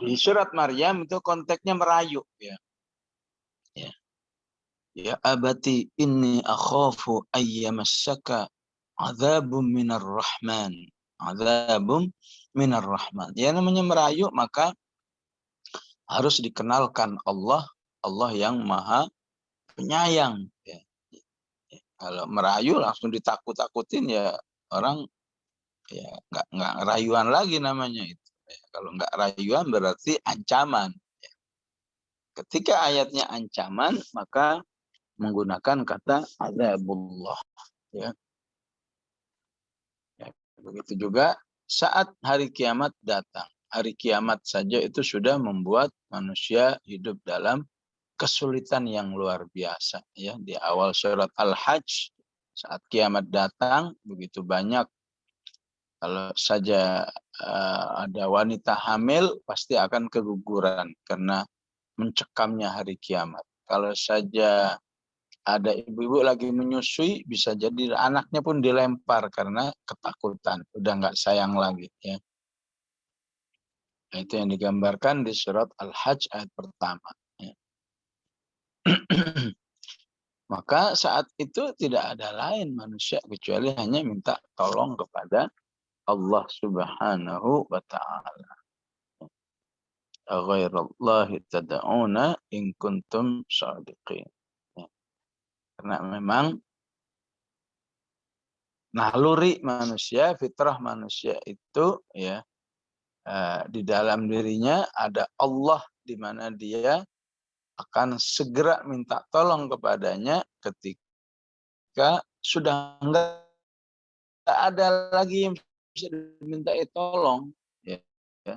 di surat Maryam itu konteksnya merayu, ya. Ya, ya abati inni akhafu ayyamassaka adzabum minar rahman. Adzabum minar rahman. Ya, namanya merayu maka harus dikenalkan Allah, Allah yang Maha Penyayang. Ya. Kalau merayu langsung ditakut-takutin ya orang ya nggak rayuan lagi namanya itu. Ya, kalau nggak rayuan berarti ancaman. Ya. Ketika ayatnya ancaman maka menggunakan kata adzabullah. Ya. Ya. Begitu juga saat hari kiamat datang. Hari kiamat saja itu sudah membuat manusia hidup dalam kesulitan yang luar biasa. Ya, di awal surat Al-Hajj saat kiamat datang begitu banyak. Kalau saja ada wanita hamil pasti akan keguguran karena mencekamnya hari kiamat. Kalau saja ada ibu-ibu lagi menyusui bisa jadi anaknya pun dilempar karena ketakutan, udah nggak sayang lagi. Ya. Nah, itu yang digambarkan di surat Al-Hajj ayat pertama. Ya. Maka saat itu tidak ada lain manusia kecuali hanya minta tolong kepada Allah Subhanahu wa taala. Ghairallahi tad'una in kuntum shadiqin. Ya. Karena memang naluri manusia, fitrah manusia itu ya di dalam dirinya ada Allah di mana dia akan segera minta tolong kepadanya ketika sudah enggak ada lagi yang bisa diminta tolong. Ya, ya,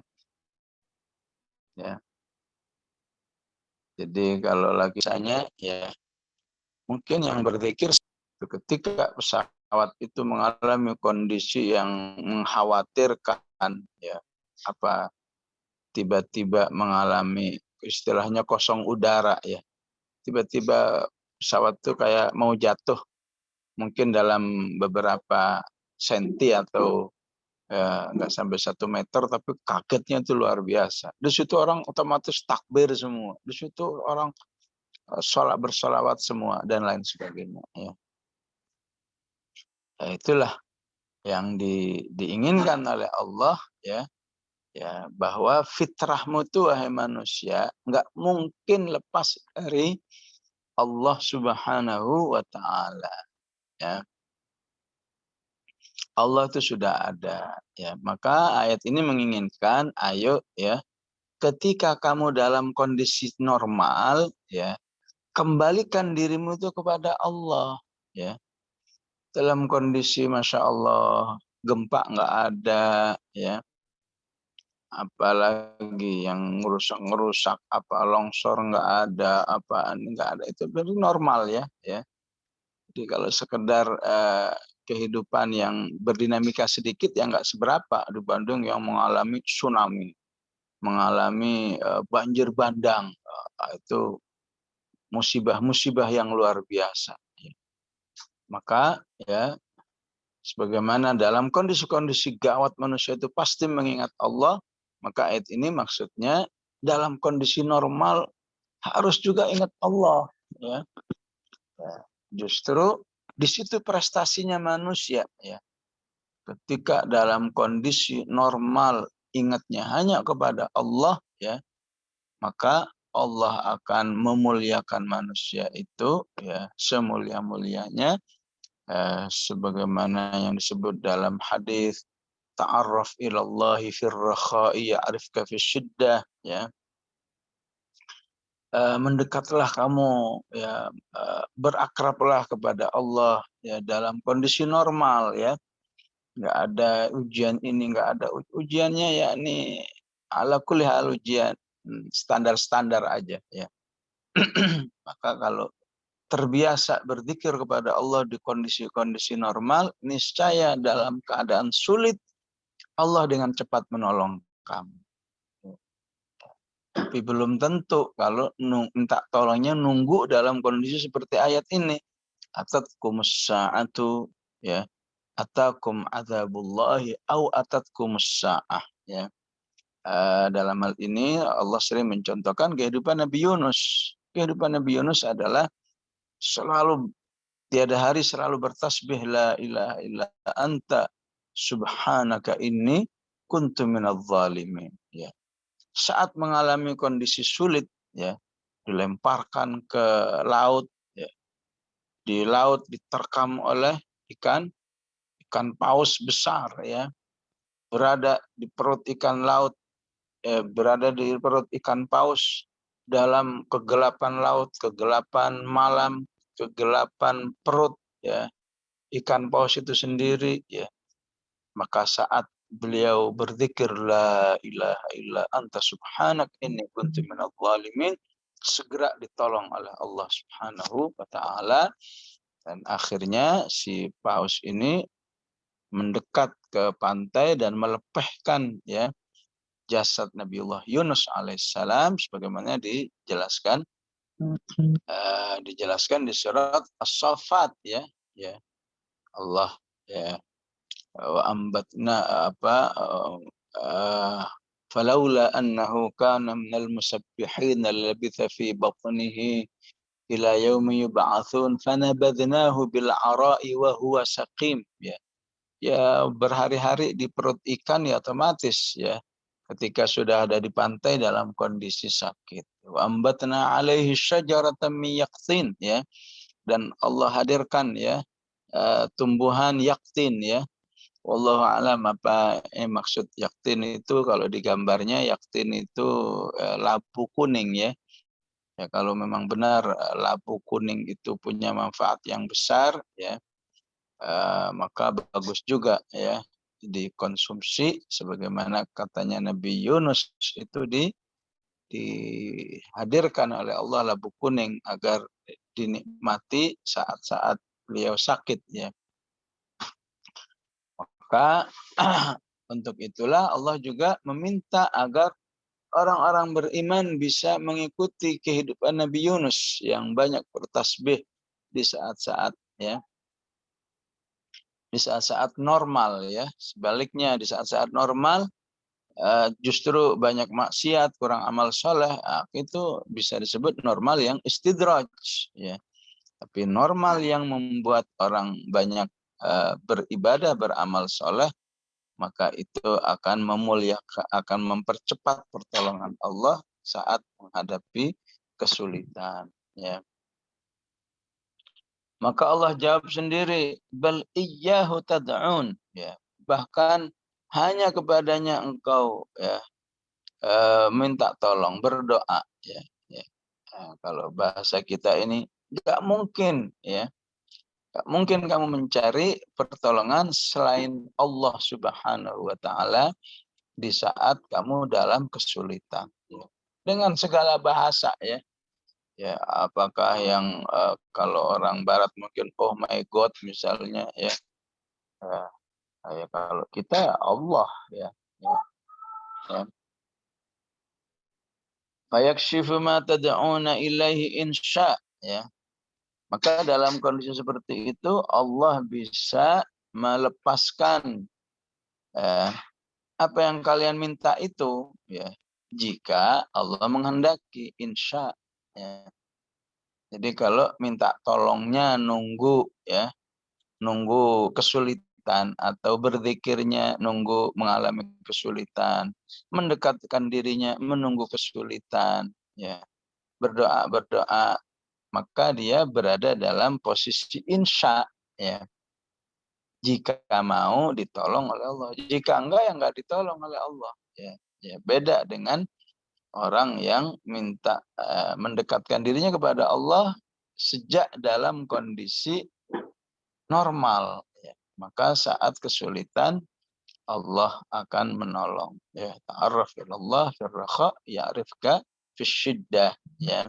ya. Jadi kalau lagi misalnya ya mungkin yang berzikir ketika pesawat itu mengalami kondisi yang mengkhawatirkan ya apa tiba-tiba mengalami istilahnya kosong udara ya. Tiba-tiba pesawat itu kayak mau jatuh mungkin dalam beberapa senti atau nggak sampai 1 meter tapi kagetnya itu luar biasa. Di situ orang otomatis takbir semua. Di situ orang bersolawat semua dan lain sebagainya. Ya. Ya, itulah yang diinginkan oleh Allah ya. Ya, bahwa fitrahmu itu wahai manusia nggak mungkin lepas dari Allah Subhanahu wa taala ya. Allah itu sudah ada ya. Maka ayat ini menginginkan ayo ya ketika kamu dalam kondisi normal ya kembalikan dirimu itu kepada Allah ya. Dalam kondisi Masya Allah gempa nggak ada ya. Apalagi yang ngerusak-ngerusak apa longsor nggak ada apaan nggak ada itu berarti normal ya ya jadi kalau sekedar kehidupan yang berdinamika sedikit ya nggak seberapa di Bandung yang mengalami tsunami mengalami banjir bandang itu musibah-musibah yang luar biasa ya. Maka ya sebagaimana dalam kondisi-kondisi gawat manusia itu pasti mengingat Allah, maka ayat ini maksudnya dalam kondisi normal harus juga ingat Allah. Ya. Justru di situ prestasinya manusia. Ya. Ketika dalam kondisi normal ingatnya hanya kepada Allah, ya, maka Allah akan memuliakan manusia itu ya semulia-mulianya sebagaimana yang disebut dalam hadis ta'arraf ilallahi fir rakha'i ya'rifka fis syiddah ya. Mendekatlah kamu ya berakrablah kepada Allah ya dalam kondisi normal ya. Enggak ada ujian ini, enggak ada ujiannya yakni ala kulli hal ujian standar-standar aja ya. Maka kalau terbiasa berzikir kepada Allah di kondisi-kondisi normal, niscaya dalam keadaan sulit Allah dengan cepat menolong kamu. Tapi belum tentu kalau minta tolongnya nunggu dalam kondisi seperti ayat ini. Atatkumus sa'atu, ya, atakum adzabullahi au atatkumus sa'ah, ya. Dalam hal ini Allah sering mencontohkan kehidupan Nabi Yunus. Kehidupan Nabi Yunus adalah selalu tiada hari selalu bertasbih la ilaha illa anta subhanaka inni kuntu minadz zalimin, ya. Saat mengalami kondisi sulit, ya, dilemparkan ke laut, ya. Di laut diterkam oleh ikan paus besar, ya. Berada di perut ikan laut, berada di perut ikan paus dalam kegelapan laut, kegelapan malam, kegelapan perut, ya, ikan paus itu sendiri, ya. Maka saat beliau berzikir la ilaha illa anta subhanak inni kuntu minadz zalimin, segera ditolong oleh Allah Subhanahu wa taala, dan akhirnya si paus ini mendekat ke pantai dan melepehkan, ya, jasad Nabiullah Yunus alaihissalam sebagaimana dijelaskan di surat As-Saffat, ya, ya. Allah, ya, wa ambatna falaula annahu kana minal musabbihin labitha fi batnihi ila yaumi yub'atsun fanabadnahu bil ara'i wa huwa saqim, ya. Ya, berhari-hari di perut ikan, ya, otomatis, ya, ketika sudah ada di pantai dalam kondisi sakit. Wa ambatna alaihi syajaratan min yaqtin, ya, dan Allah hadirkan, ya, tumbuhan yaktin, ya. Wallahu alam apa maksud yaktin itu. Kalau digambarnya yaktin itu labu kuning, ya. Ya, kalau memang benar labu kuning itu punya manfaat yang besar, ya, maka bagus juga, ya, dikonsumsi sebagaimana katanya Nabi Yunus itu dihadirkan oleh Allah labu kuning agar dinikmati saat-saat beliau sakit, ya. Maka untuk itulah Allah juga meminta agar orang-orang beriman bisa mengikuti kehidupan Nabi Yunus yang banyak bertasbih di saat-saat, ya, di saat-saat normal, ya. Sebaliknya di saat-saat normal justru banyak maksiat, kurang amal soleh, itu bisa disebut normal yang istidraj, ya. Tapi normal yang membuat orang banyak beribadah, beramal soleh, maka itu akan memuliakan, akan mempercepat pertolongan Allah saat menghadapi kesulitan, ya. Maka Allah jawab sendiri, bal iyyahu tad'un, ya. Bahkan hanya kepadanya engkau, ya, minta tolong, berdoa, ya, ya. Kalau bahasa kita ini nggak mungkin, ya. Nggak mungkin kamu mencari pertolongan selain Allah Subhanahu wa taala di saat kamu dalam kesulitan, ya. Dengan segala bahasa, ya. Ya, apakah yang kalau orang barat mungkin oh my god misalnya, ya. Ya, kalau kita Allah, ya. Ya, ya. Fayakshifu ma tad'una ilaihi insya, ya. Maka dalam kondisi seperti itu Allah bisa melepaskan apa yang kalian minta itu, ya, jika Allah menghendaki, insya, ya. Jadi kalau minta tolongnya nunggu, ya, nunggu kesulitan, atau berzikirnya nunggu mengalami kesulitan, mendekatkan dirinya menunggu kesulitan, ya, berdoa, maka dia berada dalam posisi insya, ya. Jika mau ditolong oleh Allah, jika enggak, ya enggak ditolong oleh Allah, ya. Ya, beda dengan orang yang minta mendekatkan dirinya kepada Allah sejak dalam kondisi normal, ya. Maka saat kesulitan Allah akan menolong, ya. Ta'arraf ilallah fir rakha ya'rifka fisyiddah, ya.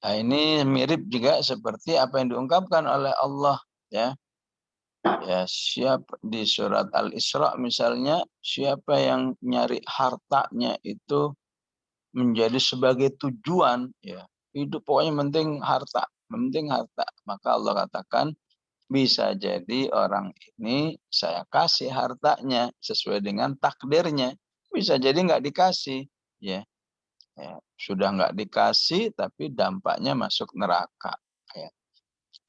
Nah, ini mirip juga seperti apa yang diungkapkan oleh Allah, ya. Ya, siapa di surat Al-Isra misalnya, siapa yang nyari hartanya itu menjadi sebagai tujuan, ya hidup pokoknya penting harta, maka Allah katakan bisa jadi orang ini saya kasih hartanya sesuai dengan takdirnya, bisa jadi nggak dikasih, ya, ya sudah nggak dikasih tapi dampaknya masuk neraka, ya.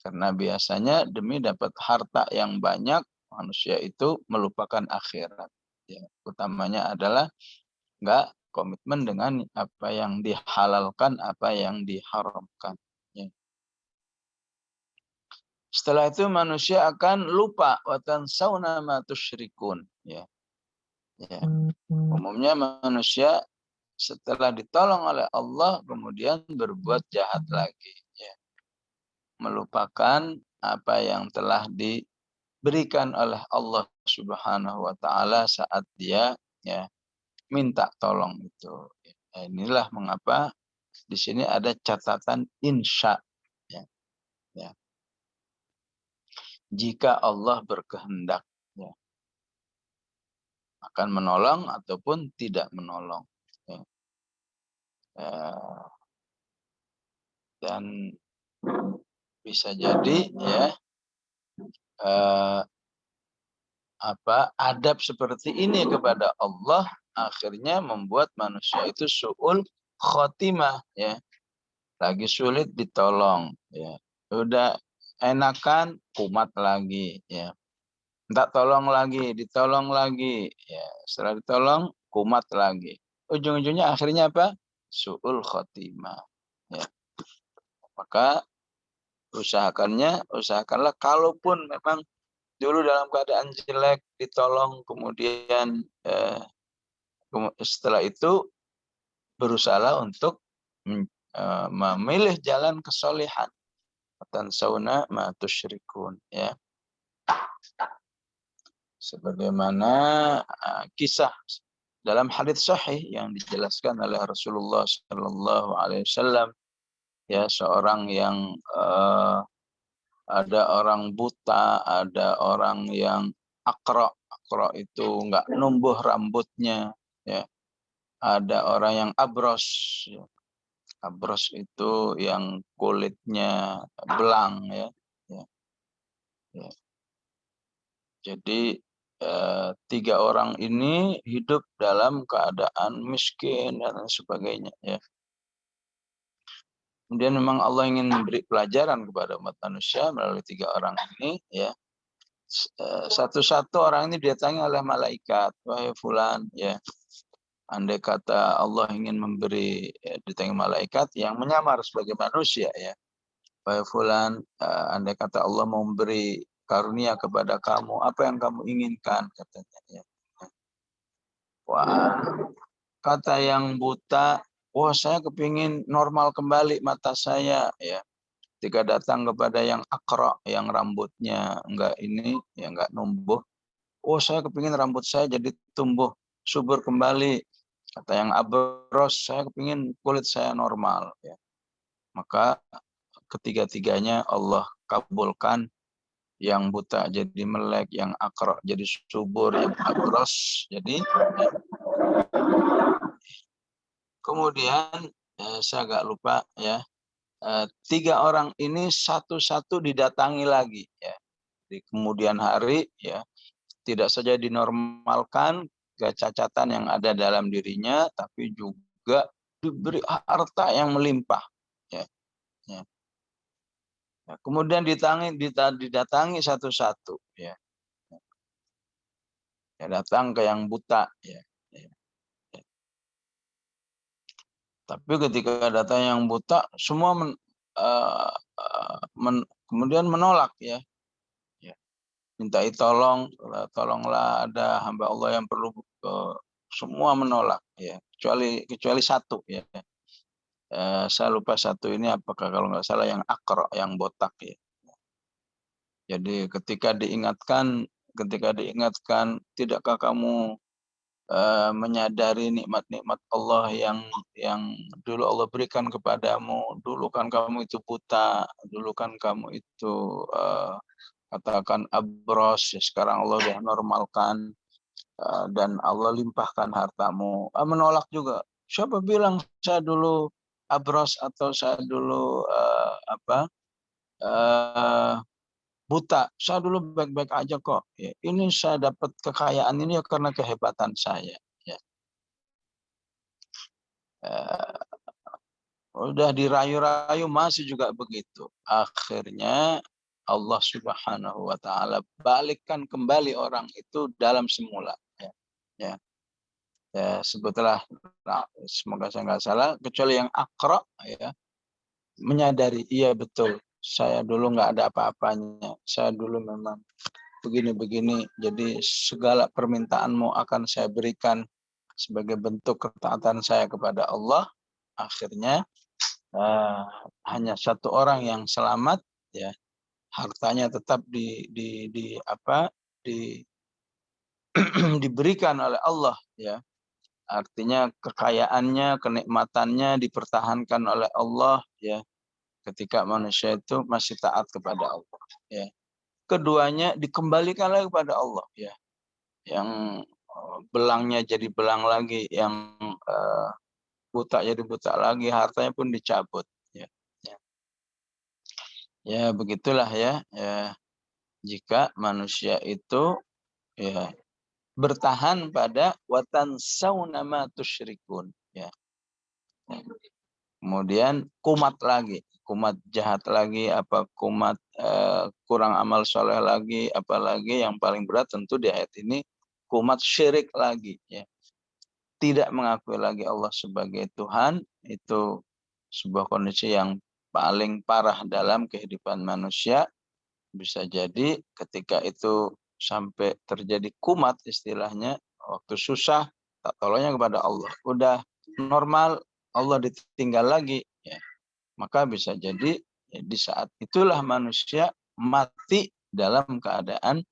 Karena biasanya demi dapat harta yang banyak manusia itu melupakan akhirat, ya. Utamanya adalah nggak komitmen dengan apa yang dihalalkan, apa yang diharamkan, ya. Setelah itu manusia akan lupa watan sauna ma tusyrikun, ya. Ya. Umumnya manusia setelah ditolong oleh Allah kemudian berbuat jahat lagi, ya. Melupakan apa yang telah diberikan oleh Allah Subhanahu wa taala saat dia, ya, minta tolong itu. Ya, inilah mengapa di sini ada catatan insya, ya, ya. Jika Allah berkehendak, ya, akan menolong ataupun tidak menolong, ya. Dan bisa jadi, ya, adab seperti ini kepada Allah akhirnya membuat manusia itu su'ul khotimah, ya. Lagi sulit ditolong, ya. Udah enakan kumat lagi, ya. Minta tolong lagi, ditolong lagi, ya. Setelah ditolong kumat lagi. Ujung-ujungnya akhirnya apa? Su'ul khotimah, ya. Maka usahakanlah kalaupun memang dulu dalam keadaan jelek ditolong, kemudian setelah itu berusaha untuk memilih jalan kesolehan. Tansawna ma tusyrikun, ya. Sebagaimana kisah dalam hadits sahih yang dijelaskan oleh Rasulullah Shallallahu Alaihi Wasallam, ya, seorang yang ada orang buta, ada orang yang akra itu nggak numbuh rambutnya, ya. Ada orang yang abros, ya. Abros itu yang kulitnya belang, ya. Ya, ya. Jadi tiga orang ini hidup dalam keadaan miskin dan sebagainya, ya. Kemudian memang Allah ingin memberi pelajaran kepada umat manusia melalui tiga orang ini, ya. Satu-satu orang ini didatangi oleh malaikat, wahai fulan, ya. Andai kata Allah ingin memberi, didatangi malaikat yang menyamar sebagai manusia, ya. Wahai fulan, andai kata Allah mau memberi karunia kepada kamu, apa yang kamu inginkan, katanya, ya. Wah, kata yang buta, wah saya kepingin normal kembali mata saya, ya. Ketika datang kepada yang akra, yang rambutnya enggak ini, ya enggak numbuh, oh saya kepingin rambut saya jadi tumbuh subur kembali. Kata yang abros, saya kepingin kulit saya normal, ya. Maka ketiga-tiganya Allah kabulkan. Yang buta jadi melek, yang akra jadi subur, yang abros jadi, ya. Kemudian saya agak lupa, ya, tiga orang ini satu-satu didatangi lagi, ya, di kemudian hari, ya. Tidak saja dinormalkan kecacatan yang ada dalam dirinya, tapi juga diberi harta yang melimpah, ya. Ya. Kemudian didatangi satu-satu, ya. Ya, datang ke yang buta, ya. Ya. Ya. Tapi ketika datang yang buta, semua kemudian menolak, ya. Ya. Mintai tolonglah ada hamba Allah yang perlu, semua menolak, ya. Kecuali satu, ya. Saya lupa satu ini apakah kalau nggak salah yang akra, yang botak, ya. Jadi ketika diingatkan, tidakkah kamu menyadari nikmat-nikmat Allah yang dulu Allah berikan kepadamu? Dulu kan kamu itu buta, dulu kan kamu itu katakan abros, ya sekarang Allah sudah normalkan dan Allah limpahkan hartamu. Menolak juga, Siapa bilang saya dulu abros atau saya dulu buta? Saya dulu baik-baik aja kok. Ya, ini saya dapat kekayaan ini ya karena kehebatan saya. Ya. Udah dirayu-rayu masih juga begitu. Akhirnya Allah Subhanahu wa taala balikkan kembali orang itu dalam semula. Ya. Ya. Ya, sebutlah, nah, semoga saya nggak salah, kecuali yang Aqra ya, menyadari iya betul saya dulu nggak ada apa-apanya, saya dulu memang begini-begini, jadi segala permintaanmu akan saya berikan sebagai bentuk ketaatan saya kepada Allah. Akhirnya hanya satu orang yang selamat, ya, hartanya tetap diberikan oleh Allah, ya. Artinya kekayaannya, kenikmatannya dipertahankan oleh Allah, ya, ketika manusia itu masih taat kepada Allah, ya. Keduanya dikembalikan lagi kepada Allah, ya. Yang belangnya jadi belang lagi, yang buta jadi buta lagi, hartanya pun dicabut, ya. Ya, ya begitulah ya. Ya, jika manusia itu ya bertahan pada watan saunama tusyrikun, ya. Kemudian kumat lagi, kumat jahat lagi, apa kumat kurang amal soleh lagi, apalagi yang paling berat tentu di ayat ini kumat syirik lagi, ya. Tidak mengakui lagi Allah sebagai Tuhan, itu sebuah kondisi yang paling parah dalam kehidupan manusia. Bisa jadi ketika itu sampai terjadi kumat istilahnya, waktu susah tak tolongnya kepada Allah. Udah normal Allah ditinggal lagi, ya. Maka bisa jadi ya, di saat itulah manusia mati dalam keadaan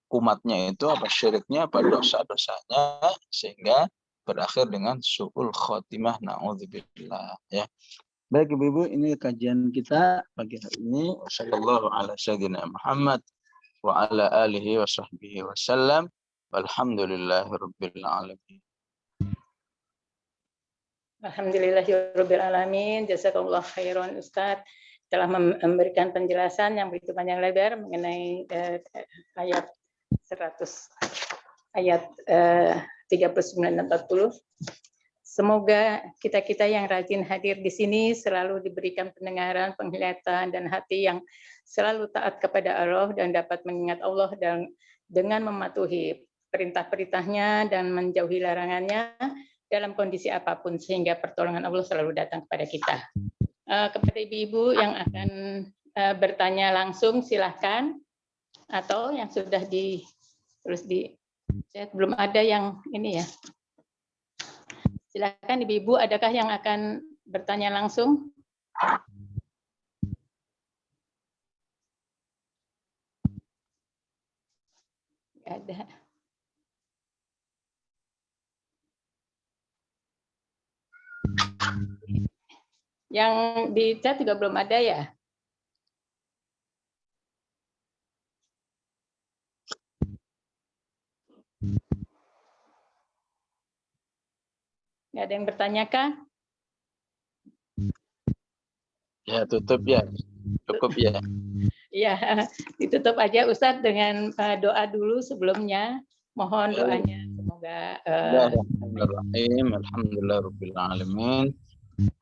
kumatnya itu apa syiriknya, apa dosa-dosanya, sehingga berakhir dengan su'ul khotimah, na'udzubillah, ya. Baik Ibu-ibu, ini kajian kita pagi hari ini. Wassallallahu ala sayyidina Muhammad wa ala alihi wa sahbihi wasallam. Walhamdulillahirabbil alamin. Alhamdulillahirabbil alamin. Jazakallahu khairan Ustaz telah memberikan penjelasan yang begitu panjang lebar mengenai ayat 39 dan 40. Semoga kita-kita yang rajin hadir di sini selalu diberikan pendengaran, penglihatan, dan hati yang selalu taat kepada Allah dan dapat mengingat Allah dan dengan mematuhi perintah-perintahnya dan menjauhi larangannya dalam kondisi apapun, sehingga pertolongan Allah selalu datang kepada kita. Kepada ibu-ibu yang akan bertanya langsung, silahkan. Atau yang sudah terus di chat, belum ada yang ini ya. Silakan ibu-ibu, adakah yang akan bertanya langsung? Nggak ada. Yang di chat juga belum ada ya? Nggak ada yang bertanya kah? Ya tutup ya, cukup ya. Ya, ditutup aja Ustadz dengan doa dulu sebelumnya. Mohon doanya semoga. Bismillahirrahmanirrahim. Alhamdulillahirabbil alamin.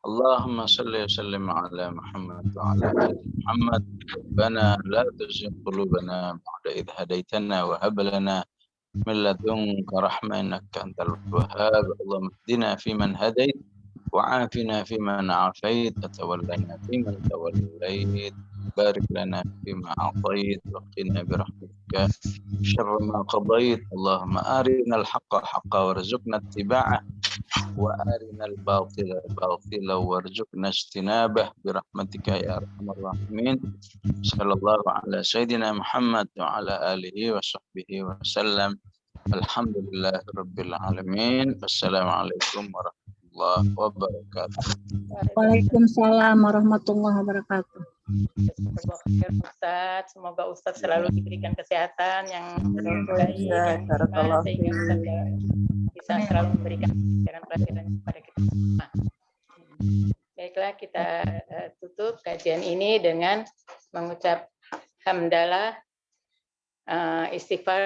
Allahumma shalli wa sallim ala Muhammad wa ala ali Muhammad. Rabbana la tuzigh qulubana ba'da idh hadaitana wa hab lana min ladunka rahmah innaka antal wahhab. Allahumma ihdina fiman hadait wa afina fiman afait wa tawallana fiman tawallait. Barik lana fima a'tait wa qina bi rahmatika syarra ma qadait. Allahumma arinal haqqa haqqan warzuqna ittiba'ah wa arinal batila batila warzuqna ijtinabah bi rahmatika ya arhamar rahimin. Sallallahu ala sayyidina Muhammad wa ala alihi wa sahbihi wa sallam. Alhamdulillahirabbil alamin. Wassalamualaikum warahmatullahi wabarakatuh. Waalaikumsalam warahmatullahi wabarakatuh. Ustaz, semoga Ustaz selalu diberikan kesehatan yang baik, sehingga Ustaz bisa selalu memberikan pelajaran-pelajaran kepada kita semua. Baiklah, kita tutup kajian ini dengan mengucap hamdalah, istighfar